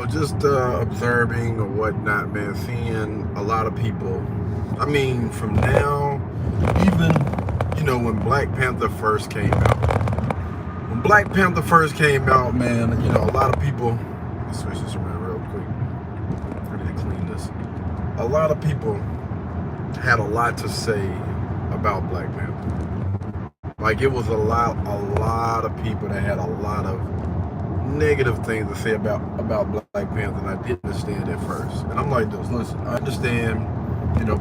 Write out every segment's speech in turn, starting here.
just observing or whatnot, man, seeing a lot of people. I mean, from now, even, when Black Panther first came out. When Black Panther first came out, man, a lot of people, let's switch this around real quick. I need to clean this. A lot of people had a lot to say about Black Panther. Like, it was a lot of people that had a lot of negative things to say about Black Panther, and I didn't understand at first. And I'm like this, listen, I understand,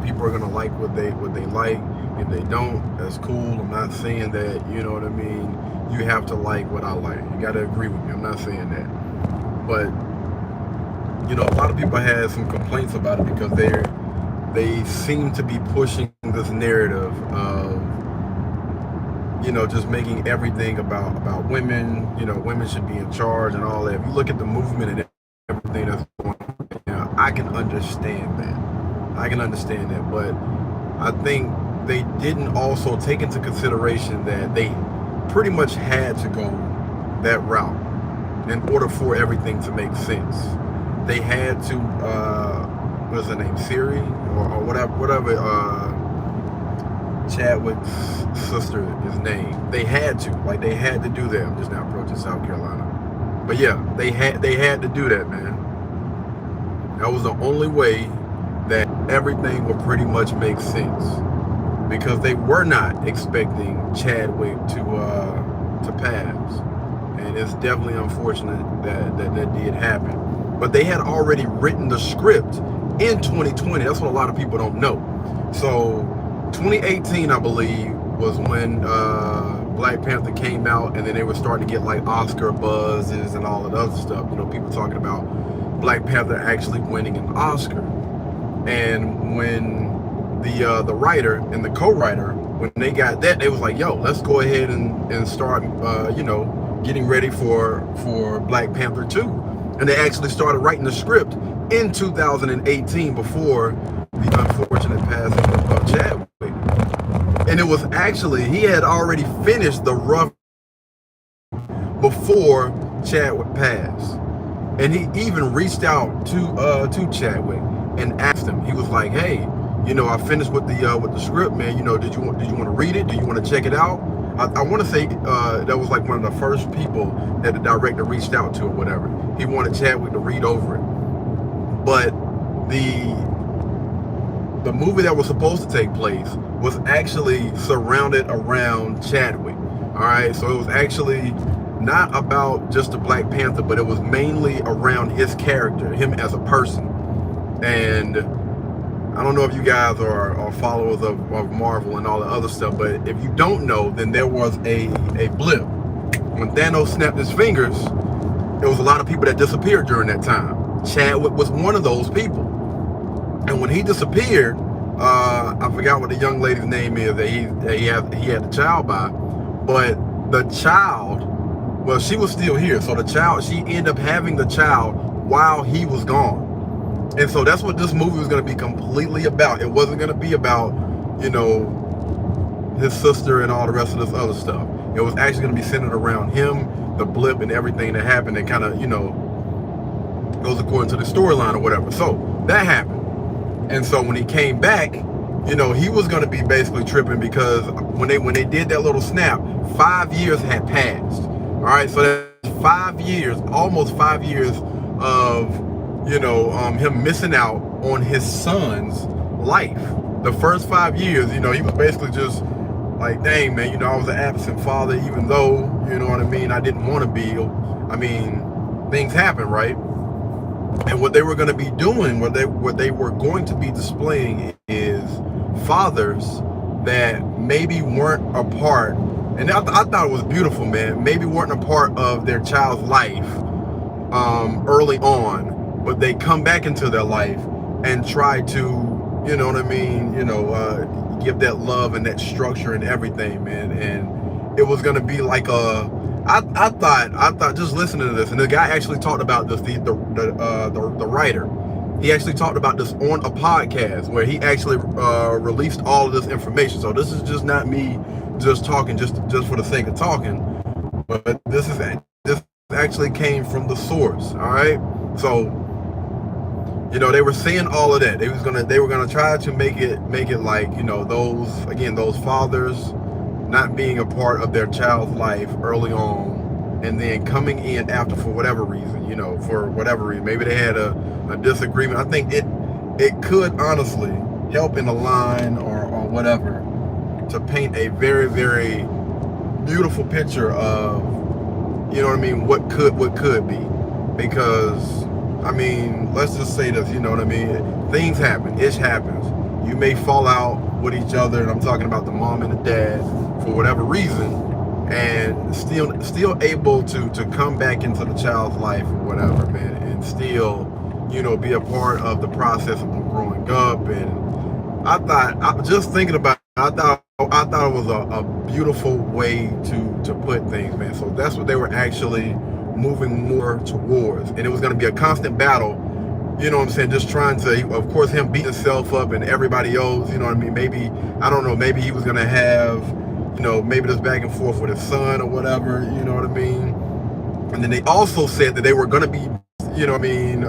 people are gonna like what they like. If they don't, that's cool. I'm not saying that, you know what I mean, you have to like what I like. You gotta agree with me. I'm not saying that. But, a lot of people had some complaints about it because they seem to be pushing this narrative of, just making everything about women. Women should be in charge and all that. If you look at the movement and everything that's going on right now, I can understand that. But I think they didn't also take into consideration that they pretty much had to go that route in order for everything to make sense. They had to, what's her name, Siri or whatever. Chadwick's sister is named. They had to do that. I'm just now approaching South Carolina, but yeah, they had to do that, man. That was the only way that everything would pretty much make sense, because they were not expecting Chadwick to pass, and it's definitely unfortunate that did happen. But they had already written the script in 2020. That's what a lot of people don't know. So 2018, I believe, was when Black Panther came out, and then they were starting to get like Oscar buzzes and all of the other stuff. People talking about Black Panther actually winning an Oscar. And when the writer and the co-writer, when they got that, they was like, yo, let's go ahead and start, getting ready for Black Panther 2. And they actually started writing the script in 2018 before the unfortunate passing of Chadwick. And it was actually, he had already finished the rough before Chadwick passed. And he even reached out to Chadwick and asked him. He was like, hey, I finished with the script, man. Did you want to read it? Do you want to check it out? I want to say that was like one of the first people that the director reached out to or whatever. He wanted Chadwick to read over it. But the movie that was supposed to take place was actually surrounded around Chadwick. All right, so it was actually not about just the Black Panther, but it was mainly around his character, him as a person. And I don't know if you guys are followers of Marvel and all the other stuff, but if you don't know, then there was a blip. When Thanos snapped his fingers, there was a lot of people that disappeared during that time. Chadwick was one of those people. And when he disappeared, I forgot what the young lady's name is that he had the child by, but the child, well, she was still here. So she ended up having the child while he was gone. And so that's what this movie was going to be completely about. It wasn't going to be about, his sister and all the rest of this other stuff. It was actually going to be centered around him, the blip, and everything that happened, and kind of, goes according to the storyline or whatever. So that happened. And so when he came back, he was going to be basically tripping, because when they did that little snap, 5 years had passed. All right, so that's 5 years, almost 5 years of him missing out on his son's life. The first 5 years, he was basically just like, dang, man, I was an absent father, even though, I didn't want to be. Things happen, right? And what they were going to be doing, what they were going to be displaying is fathers that maybe weren't a part, and I thought it was beautiful, man, maybe weren't a part of their child's life early on, but they come back into their life and try to, give that love and that structure and everything, man. And it was going to be like I thought just listening to this, and the guy actually talked about this, the writer, he actually talked about this on a podcast where he actually released all of this information. So this is just not me just talking just for the sake of talking, but this actually came from the source. All right, So, you know, they were saying all of that. They were gonna try to make it like, you know, those fathers not being a part of their child's life early on, and then coming in after for whatever reason, you know, for whatever reason. Maybe they had a disagreement. I think it could honestly help in the line or whatever to paint a very, very beautiful picture of, you know what I mean, what could be. Because, I mean, let's just say this, you know what I mean? Things happen. It happens. You may fall out with each other, and I'm talking about the mom and the dad, for whatever reason, and still able to come back into the child's life or whatever, man, and still, you know, be a part of the process of them growing up. And I just thinking about it, I thought it was a beautiful way to put things, man. So that's what they were actually moving more towards, and it was going to be a constant battle, you know what I'm saying, just trying to, of course, him beating himself up and everybody else, you know what I mean, maybe, I don't know, maybe he was going to have, you know, maybe this back and forth with his son or whatever, you know what I mean. And then they also said that they were going to be, you know what I mean,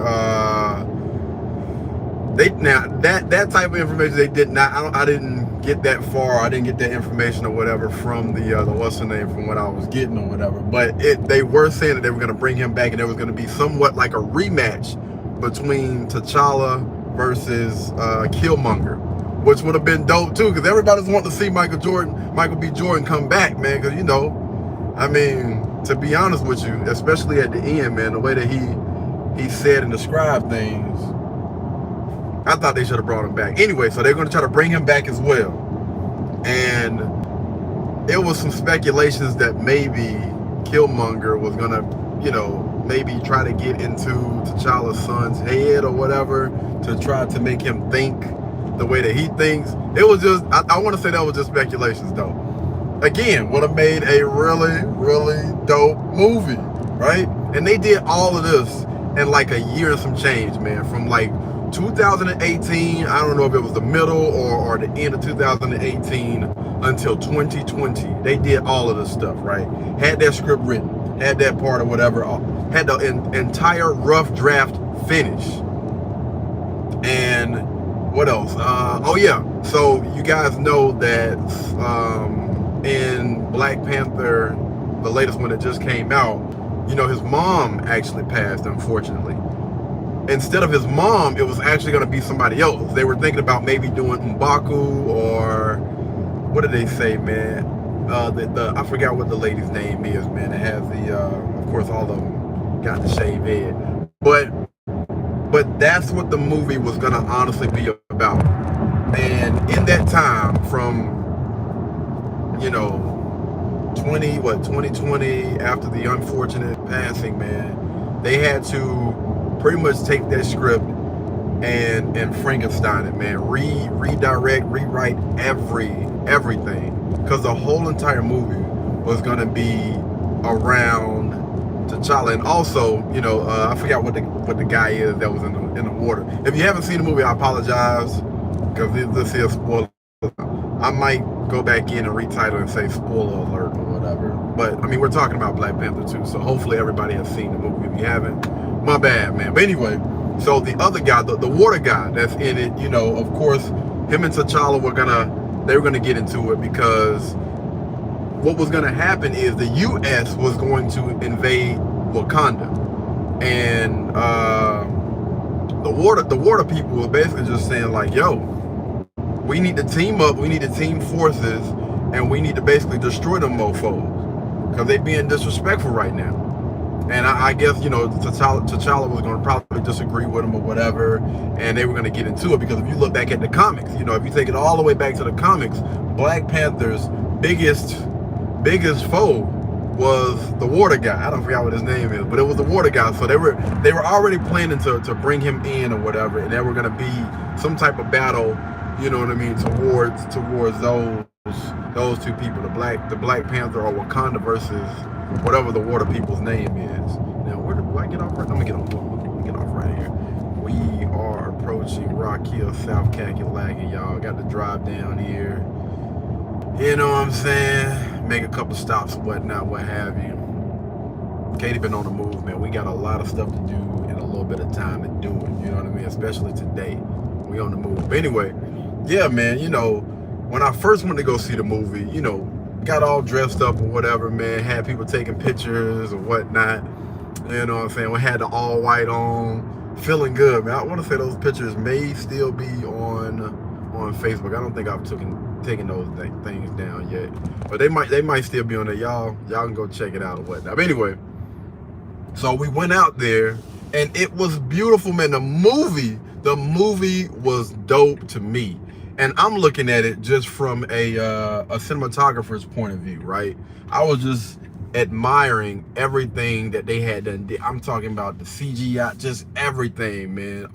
that type of information they did not, I didn't get that far, I didn't get that information or whatever from the what's the name, from what I was getting or whatever. But they were saying that they were going to bring him back, and there was going to be somewhat like a rematch between T'Challa versus Killmonger, which would have been dope too, because everybody's wanting to see Michael B. Jordan come back, man. Because, you know, I mean, to be honest with you, especially at the end, man, the way that he said and described things, I thought they should have brought him back. Anyway, so they're going to try to bring him back as well. And it was some speculations that maybe Killmonger was going to, you know, maybe try to get into T'Challa's son's head or whatever, to try to make him think the way that he thinks. It was just, I want to say that was just speculations though. Again, would have made a really, really dope movie, right? And they did all of this in like a year and some change, man. From like 2018, I don't know if it was the middle or the end of 2018 until 2020. They did all of this stuff, right? Had that script written, had that part or whatever, had the entire rough draft finished. And what else? Oh yeah, so you guys know that in Black Panther, the latest one that just came out, you know, his mom actually passed, unfortunately. Instead of his mom, it was actually going to be somebody else. They were thinking about maybe doing M'Baku, or what did they say, man? I forgot what the lady's name is, man. It has the, of course, all of them got the shaved head. But that's what the movie was going to honestly be about. And in that time, from, you know, 2020, after the unfortunate passing, man, they had to pretty much take that script and Frankenstein it, man. Redirect, rewrite everything. Because the whole entire movie was going to be around T'Challa. And also, you know, I forgot what the guy is that was in the water. If you haven't seen the movie, I apologize, because this is spoiler. I might go back in and retitle and say spoiler alert or whatever. But I mean, we're talking about Black Panther 2, so hopefully everybody has seen the movie. If you haven't, my bad, man. But anyway, so the other guy, the water guy that's in it, you know, of course, him and T'Challa were gonna get into it, because what was gonna happen is the U.S. was going to invade Wakanda, and the water people were basically just saying like, yo, we need to team up, we need to team forces, and we need to basically destroy them mofos, because they being disrespectful right now. And I guess, you know, T'Challa was going to probably disagree with him or whatever, and they were going to get into it, because if you look back at the comics, you know, if you take it all the way back to the comics, Black Panther's biggest foe was the water guy. I don't forget what his name is, but it was the water guy. So they were already planning to bring him in or whatever, and there were going to be some type of battle, you know what I mean, towards those two people, the Black Panther or Wakanda versus whatever the water people's name is. Now, where do I get off? Right? Let me get off right here. We are approaching Rock Hill, South Kakalaki, y'all. Got to drive down here. You know what I'm saying? Make a couple stops, whatnot, what have you. Katie been on the move, man. We got a lot of stuff to do in a little bit of especially today. We on the move. But anyway, yeah, man, you know, when I first went to go see the movie, you know, got all dressed up or whatever, man, had people taking pictures or whatnot. You know what I'm saying? We had the all white on, feeling good, man. I want to say those pictures may still be on Facebook. I don't think I've taken those things down yet, but they might still be on there. Y'all can go check it out or whatnot. But anyway, so we went out there and it was beautiful, man. The movie was dope to me, and I'm looking at it just from a cinematographer's point of view, right? I was just admiring everything that they had done. I'm talking about the CGI, just everything, man.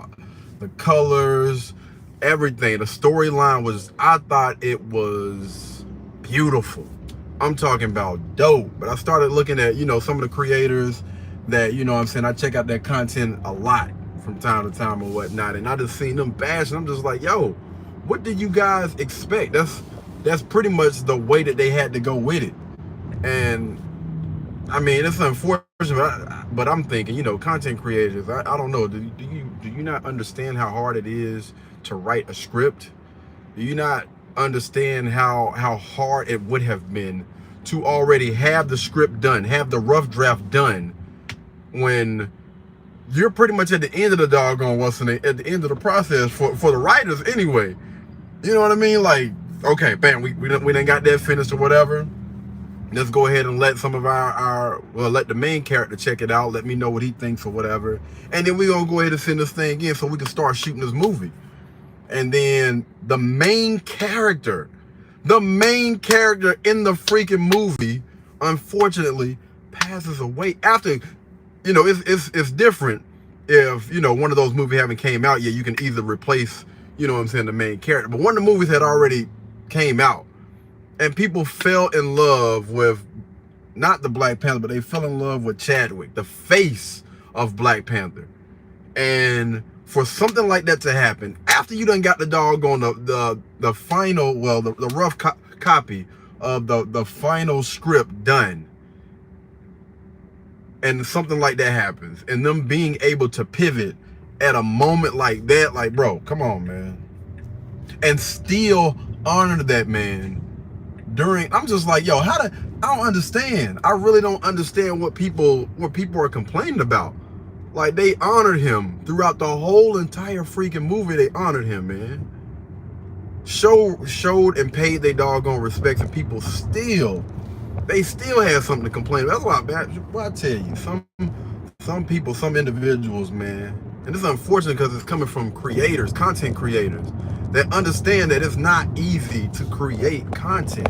The colors, everything. The storyline I thought it was beautiful. I'm talking about dope. But I started looking at, you know, some of the creators that, you know what I'm saying, I check out their content a lot from time to time or whatnot, and I just seen them bash, and I'm just like, yo, what did you guys expect? That's pretty much the way that they had to go with it. And I mean, it's unfortunate, but I'm thinking, you know, content creators, I don't know, do you not understand how hard it is to write a script? Do you not understand how hard it would have been to already have the script done, have the rough draft done, when you're pretty much at the end of the doggone at the end of the process for the writers anyway? You know what I mean? Like, okay, bam, we done got that finished or whatever. Let's go ahead and let some of let the main character check it out. Let me know what he thinks or whatever. And then we're going to go ahead and send this thing in so we can start shooting this movie. And then the main character in the freaking movie, unfortunately, passes away after, you know, it's different if, you know, one of those movies haven't came out yet. You can either replace, you know what I'm saying, the main character. But one of the movies had already came out. And people fell in love with, not the Black Panther, but they fell in love with Chadwick, the face of Black Panther. And for something like that to happen, after you done got the doggone the final, well, the rough copy of the final script done, and something like that happens, and them being able to pivot at a moment like that, like, bro, come on, man. And still honor that man. I'm just like, yo, I don't understand. I really don't understand what people are complaining about. Like, they honored him throughout the whole entire freaking movie. They honored him, man. Showed and paid their doggone respects, and people still had something to complain about. That's why, man, I tell you, some people, some individuals, man, and it's unfortunate because it's coming from creators, content creators, that understand that it's not easy to create content,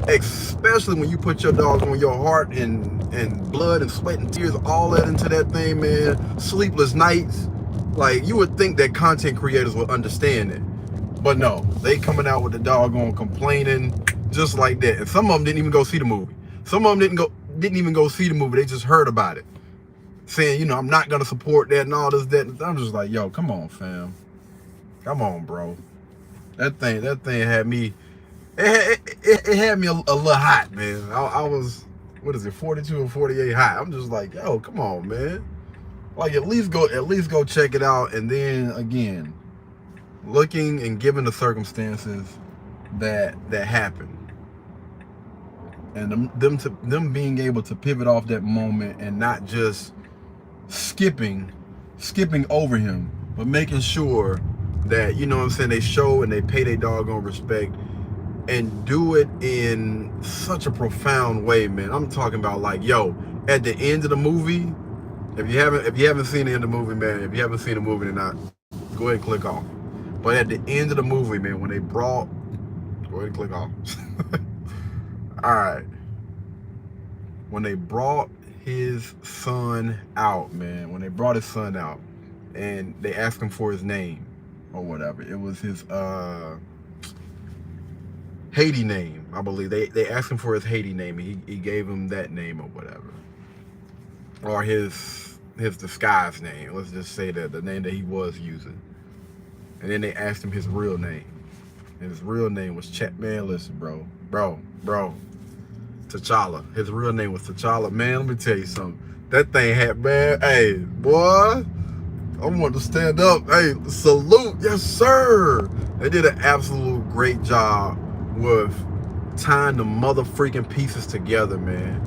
especially when you put your doggone, your heart and blood and sweat and tears, all that into that thing, man. Sleepless nights. Like, you would think that content creators would understand it, but no, they coming out with the doggone complaining just like that. And some of them didn't even go see the movie. Some of them didn't even go see the movie. They just heard about it, saying, you know, I'm not gonna support that and all this, that. I'm just like, yo, come on, fam. Come on, bro. That thing had me. It had me a little hot, man. I was, what is it, 42 or 48 hot. I'm just like, yo, come on, man. Like, at least go check it out. And then again, looking and given the circumstances that happened, and them being able to pivot off that moment and not just skipping over him, but making sure that, you know what I'm saying, they show and they pay their doggone respect, and do it in such a profound way, man. I'm talking about, like, yo, at the end of the movie, if you haven't seen the end of the movie, man, if you haven't seen the movie, then not, go ahead and click off. But at the end of the movie, man, when they brought, go ahead and click off. All right. When they brought his son out, man, when they brought his son out and they asked him for his name or whatever, it was his Haiti name, I believe. They asked him for his Haiti name, and he gave him that name or whatever, or his disguise name. Let's just say that the name that he was using. And then they asked him his real name, and his real name was Man, listen, bro, T'Challa. His real name was T'Challa. Man, let me tell you something. That thing had, man, hey, boy. I want to stand up. Hey, salute. Yes, sir. They did an absolute great job with tying the mother freaking pieces together, man.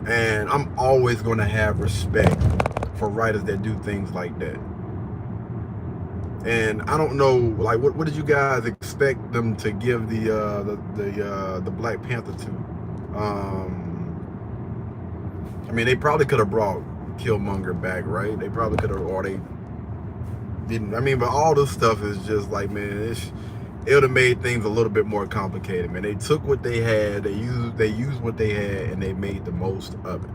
And I'm always going to have respect for writers that do things like that. And I don't know, like, what did you guys expect them to give the Black Panther to? I mean, they probably could have brought Killmonger back, right? They probably could have, or they didn't. I mean, but all this stuff is just like, man, it would have made things a little bit more complicated, man. They took what they had, they used what they had, and they made the most of it.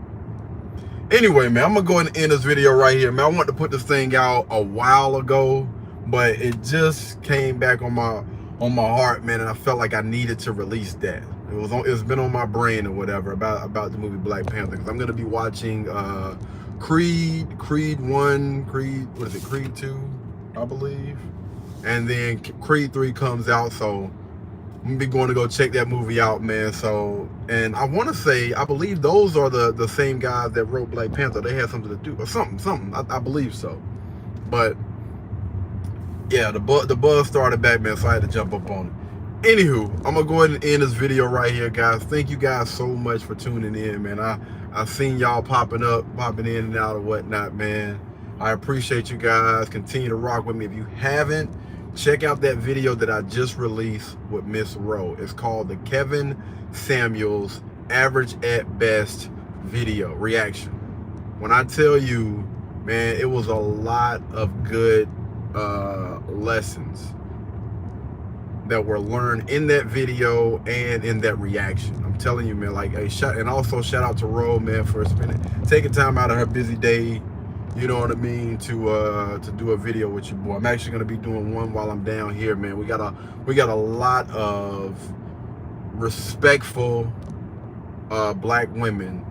Anyway, man, I'm gonna go ahead and end this video right here, man. I wanted to put this thing out a while ago, but it just came back on my heart, man, and I felt like I needed to release that. It's been on my brain or whatever about the movie Black Panther, because I'm gonna be watching Creed 1, Creed 2, I believe, and then Creed 3 comes out, so I'm gonna be going to go check that movie out, man. So, and I want to say, I believe those are the same guys that wrote Black Panther. They had something to do, or something. I believe so. But yeah, the buzz started back, man, so I had to jump up on it. Anywho, I'm gonna go ahead and end this video right here, guys. Thank you guys so much for tuning in, man. I've seen y'all popping in and out or whatnot, man. I appreciate you guys. Continue to rock with me. If you haven't, check out that video that I just released with Miss Rowe. It's called the Kevin Samuels Average at Best video reaction. When I tell you, man, it was a lot of good lessons that were learned in that video and in that reaction. I'm telling you, man, like a shot. And also shout out to Ro, man, for taking time out of her busy day, you know what I mean, to do a video with your boy. I'm actually gonna be doing one while I'm down here, man. We got a lot of respectful black women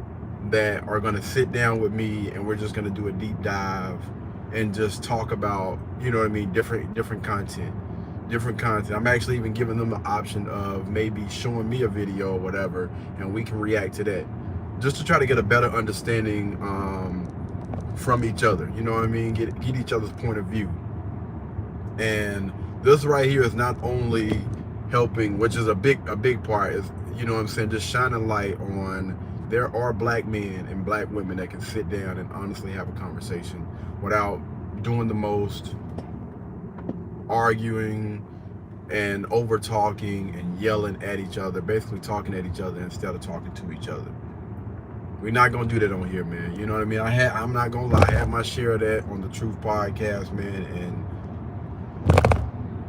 that are gonna sit down with me, and we're just gonna do a deep dive and just talk about, you know what I mean, different content. I'm actually even giving them the option of maybe showing me a video or whatever, and we can react to that, just to try to get a better understanding from each other, you know what I mean, get each other's point of view. And this right here is not only helping, which is a big part, is, you know what I'm saying, just shining light on there are black men and black women that can sit down and honestly have a conversation without doing the most, arguing and over talking and yelling at each other, basically talking at each other instead of talking to each other. We're not gonna do that on here, man. You know what I mean? I'm not gonna lie, I had my share of that on the Truth Podcast, man. And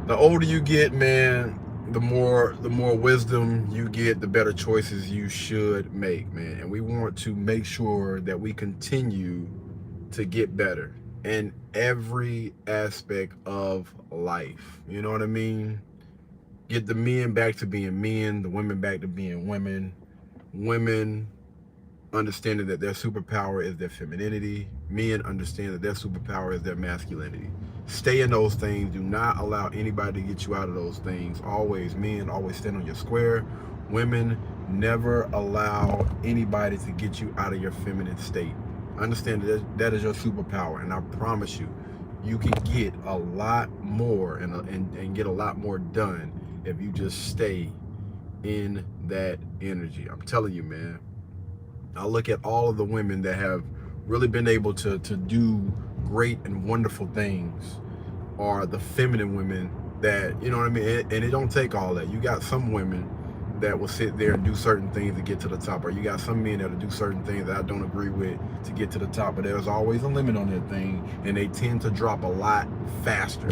the older you get, man, the more wisdom you get, the better choices you should make, man. And we want to make sure that we continue to get better in every aspect of life. You know what I mean? Get the men back to being men, the women back to being women. Women understanding that their superpower is their femininity. Men understand that their superpower is their masculinity. Stay in those things. Do not allow anybody to get you out of those things. Always, men, always stand on your square. Women, never allow anybody to get you out of your feminine state. Understand that is your superpower, and I promise you, you can get a lot more and get a lot more done if you just stay in that energy. I'm telling you, man. I look at all of the women that have really been able to do great and wonderful things are the feminine women that, you know what I mean, and it don't take all that. You got some women that will sit there and do certain things to get to the top, or you got some men that'll do certain things that I don't agree with to get to the top, but there's always a limit on that thing, and they tend to drop a lot faster,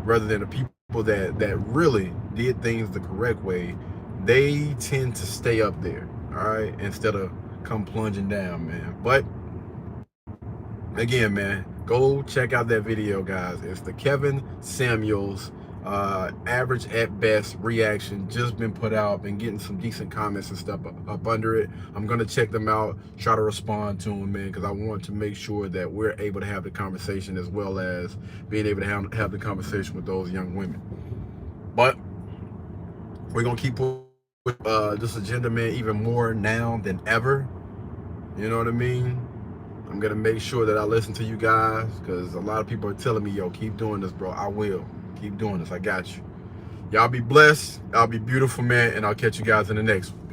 rather than the people that really did things the correct way. They tend to stay up there, all right, instead of come plunging down, man. But again, man, go check out that video, guys. It's the Kevin Samuels Average at Best reaction, just been put out. Been getting some decent comments and stuff up under it. I'm gonna check them out, try to respond to them, man, because I want to make sure that we're able to have the conversation, as well as being able to have the conversation with those young women. But we're gonna keep this agenda, man, even more now than ever. You know what I mean? I'm gonna make sure that I listen to you guys, because a lot of people are telling me, yo, keep doing this, bro. I will keep doing this. I got you. Y'all be blessed. Y'all be beautiful, man, and I'll catch you guys in the next one.